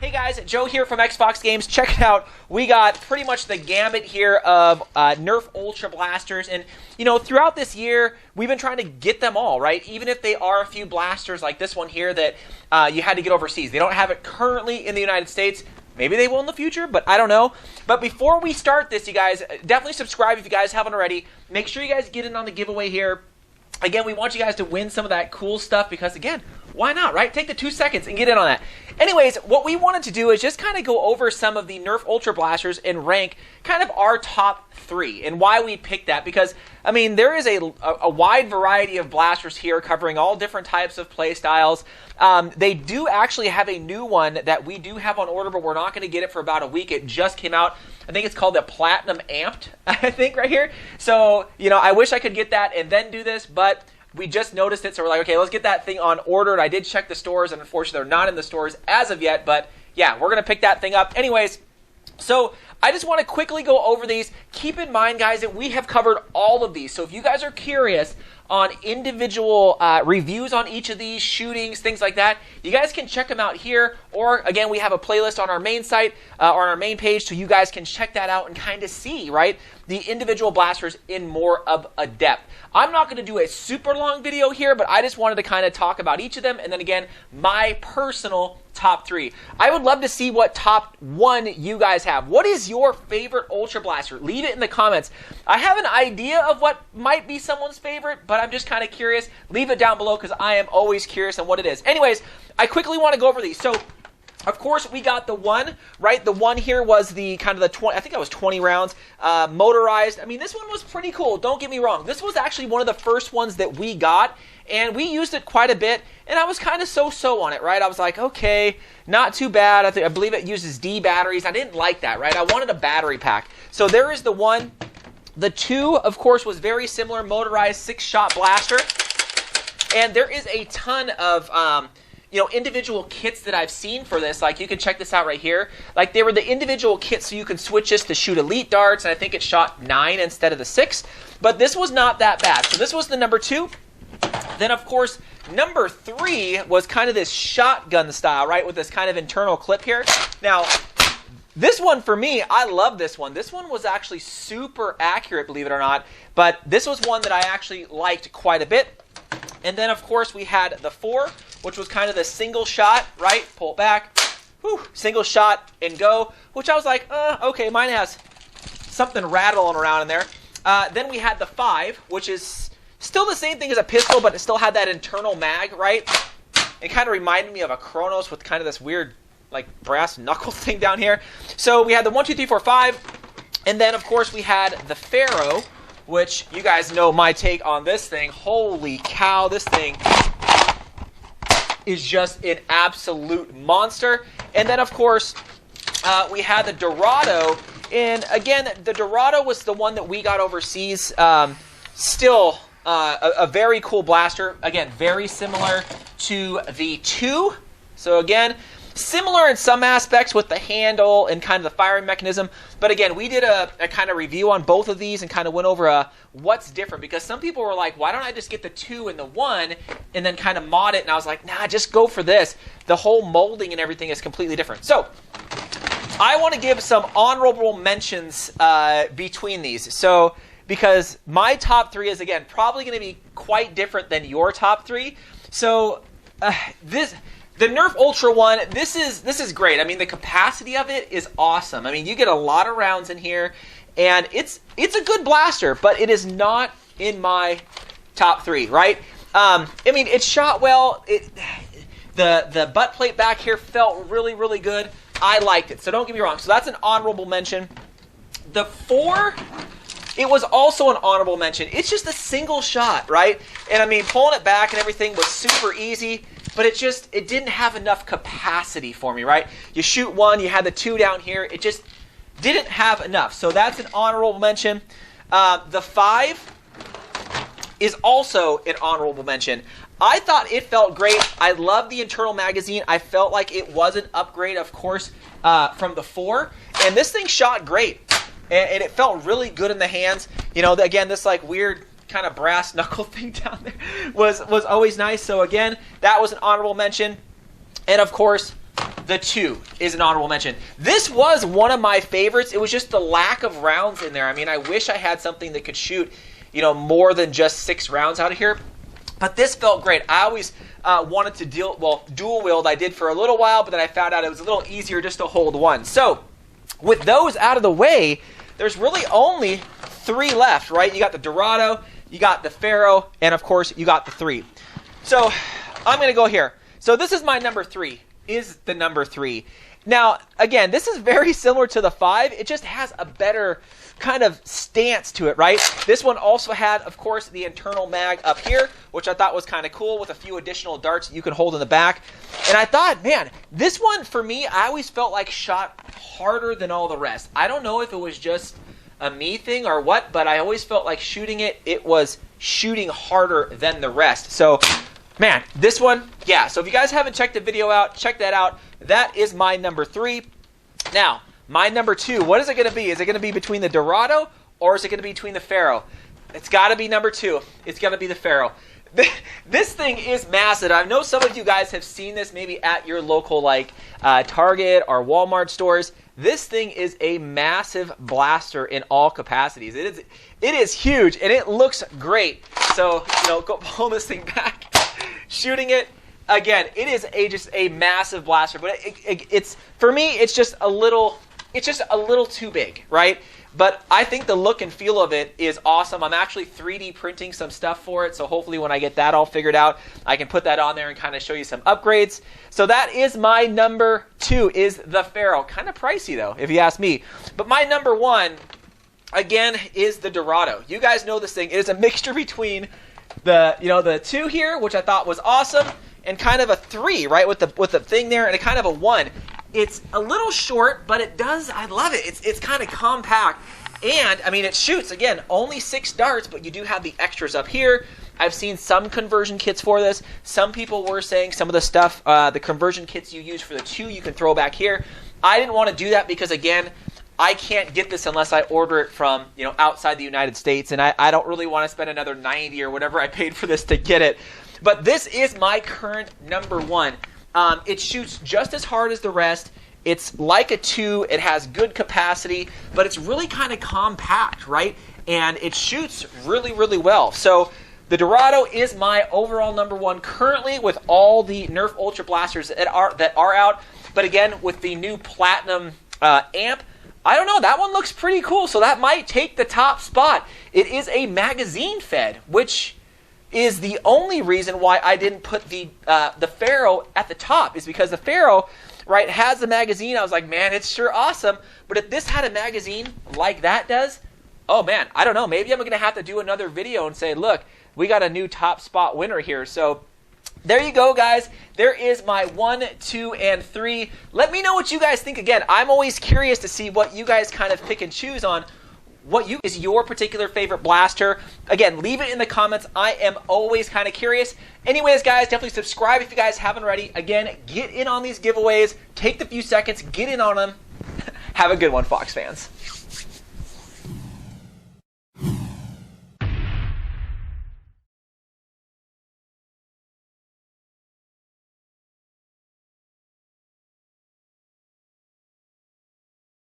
Hey guys, Joe here from XFoxGames. Check it out. We got pretty much the gambit here of Nerf Ultra blasters, and you know, throughout this year, we've been trying to get them all, right? Even if they are a few blasters like this one here that you had to get overseas. They don't have it currently in the United States. Maybe they will in the future, but I don't know. But before we start this, you guys, definitely subscribe if you guys haven't already. Make sure you guys get in on the giveaway here. Again, we want you guys to win some of that cool stuff because, again, why not, right? Take the 2 seconds and get in on that. Anyways, what we wanted to do is just kind of go over some of the Nerf Ultra blasters and rank kind of our top 3 and why we picked that. Because, I mean, there is a wide variety of blasters here covering all different types of play styles. They do actually have a new one that we do have on order, but we're not going to get it for about a week. It just came out. I think it's called the Platinum Amped, I think, right here. So, you know, I wish I could get that and then do this, but we just noticed it, so we're like, okay, let's get that thing on order. And I did check the stores, and unfortunately, they're not in the stores as of yet, but yeah, we're going to pick that thing up. Anyways, so I just want to quickly go over these. Keep in mind, guys, that we have covered all of these. So if you guys are curious on individual reviews on each of these, shootings, things like that, you guys can check them out here. Or, again, we have a playlist on our main site, on our main page, so you guys can check that out and kind of see, right, the individual blasters in more of a depth. I'm not going to do a super long video here, but I just wanted to kind of talk about each of them, and then, again, my personal top 3. I would love to see what top 1 you guys have. What is your favorite Ultra Blaster? Leave it in the comments. I have an idea of what might be someone's favorite, but I'm just kind of curious. Leave it down below because I am always curious on what it is. Anyways, I quickly want to go over these. So, of course, we got the one, right? The one here was the kind of the 20, I think that was 20 rounds, motorized. I mean, this one was pretty cool. Don't get me wrong. This was actually one of the first ones that we got, and we used it quite a bit, and I was kind of so-so on it, right? I was like, okay, not too bad. I believe it uses D batteries. I didn't like that, right? I wanted a battery pack. So there is the one. The 2, of course, was very similar, motorized 6-shot blaster, and there is a ton of you know, individual kits that I've seen for this. Like, you can check this out right here. Like, they were the individual kits, so you can switch this to shoot elite darts, and I think it shot 9 instead of the 6. But this was not that bad. So this was the number 2. Then, of course, number 3 was kind of this shotgun style, right, with this kind of internal clip here. Now, this one, for me, I love this one. This one was actually super accurate, believe it or not. But this was one that I actually liked quite a bit. And then, of course, we had the 4, which was kind of the single shot, right? Pull it back, whew, single shot and go, which I was like, okay, mine has something rattling around in there. Then we had the 5, which is still the same thing as a pistol, but it still had that internal mag, right? It kind of reminded me of a Chronos with kind of this weird, like, brass knuckle thing down here. So we had the 1, 2, 3, 4, 5, and then, of course, we had the Pharaoh, which you guys know my take on this thing. Holy cow, this thing is just an absolute monster. And then, of course, we had the Dorado. And, again, the Dorado was the one that we got overseas. Still a very cool blaster. Again, very similar to the 2. So, again, similar in some aspects with the handle and kind of the firing mechanism. But again, we did a kind of review on both of these and kind of went over what's different. Because some people were like, why don't I just get the 2 and the 1 and then kind of mod it? And I was like, nah, just go for this. The whole molding and everything is completely different. So I want to give some honorable mentions between these. So because my top 3 is, again, probably going to be quite different than your top 3. So the Nerf Ultra one, this is great. I mean, the capacity of it is awesome. I mean, you get a lot of rounds in here, and it's a good blaster, but it is not in my top 3, right? I mean, it shot well. The butt plate back here felt really, really good. I liked it, so don't get me wrong. So that's an honorable mention. The 4, it was also an honorable mention. It's just a single shot, right? And I mean, pulling it back and everything was super easy. But it didn't have enough capacity for me, right? You shoot 1, you had the 2 down here. It just didn't have enough. So that's an honorable mention. The 5 is also an honorable mention. I thought it felt great. I love the internal magazine. I felt like it was an upgrade, of course, from the 4. And this thing shot great. And it felt really good in the hands. You know, again, this like weird kind of brass knuckle thing down there was always nice. So again, that was an honorable mention. And of course, the 2 is an honorable mention. This was one of my favorites. It was just the lack of rounds in there. I mean, I wish I had something that could shoot, you know, more than just 6 rounds out of here. But this felt great. I always wanted to dual wield. I did for a little while, but then I found out it was a little easier just to hold one. So with those out of the way, there's really only 3 left, right? You got the Dorado, you got the Pharaoh, and of course you got the 3. So I'm going to go here. So this is my number 3, is the number 3. Now, again, this is very similar to the 5. It just has a better kind of stance to it, right? This one also had, of course, the internal mag up here, which I thought was kind of cool with a few additional darts you can hold in the back. And I thought, man, this one for me, I always felt like shot harder than all the rest. I don't know if it was just a me thing or what, but I always felt like shooting it was shooting harder than the rest. So, man, this one, yeah. So if you guys haven't checked the video out, check that out. That is my number 3. Now, my number 2, what is it going to be? Is it going to be between the Dorado or is it going to be between the Pharaoh? It's got to be number 2. It's going to be the Pharaoh. This thing is massive. I know some of you guys have seen this maybe at your local like Target or Walmart stores. This thing is a massive blaster in all capacities. It is huge and it looks great. So, you know, go pull this thing back, shooting it. Again, it is just a massive blaster, but it's for me, it's just a little too big, right? But I think the look and feel of it is awesome. I'm actually 3D printing some stuff for it, so hopefully when I get that all figured out, I can put that on there and kind of show you some upgrades. So that is my number 2, is the Pharaoh. Kind of pricey though, if you ask me. But my number 1, again, is the Dorado. You guys know this thing. It is a mixture between the 2 here, which I thought was awesome, and kind of a 3, right, with the thing there, and a kind of a 1. It's a little short, but I love it. It's kind of compact. And, I mean, it shoots, again, only 6 darts, but you do have the extras up here. I've seen some conversion kits for this. Some people were saying some of the stuff, the conversion kits you use for the 2, you can throw back here. I didn't want to do that because, again, I can't get this unless I order it from, you know, outside the United States, and I don't really want to spend another $90 or whatever I paid for this to get it. But this is my current number 1. It shoots just as hard as the rest. It's like a 2. It has good capacity, but it's really kind of compact, right? And it shoots really, really well. So the Dorado is my overall number 1 currently with all the Nerf Ultra blasters that are out. But again, with the new Platinum amp, I don't know. That one looks pretty cool, so that might take the top spot. It is a magazine fed, which is the only reason why I didn't put the Pharaoh at the top, is because the Pharaoh, right, has the magazine. I was like, man, it's sure awesome. But if this had a magazine like that does, oh man, I don't know. Maybe I'm going to have to do another video and say, look, we got a new top spot winner here. So there you go, guys. There is my 1, 2, and 3. Let me know what you guys think. Again, I'm always curious to see what you guys kind of pick and choose on. What is your particular favorite blaster? Again, leave it in the comments. I am always kind of curious. Anyways, guys, definitely subscribe if you guys haven't already. Again, get in on these giveaways. Take the few seconds. Get in on them. Have a good one, Fox fans.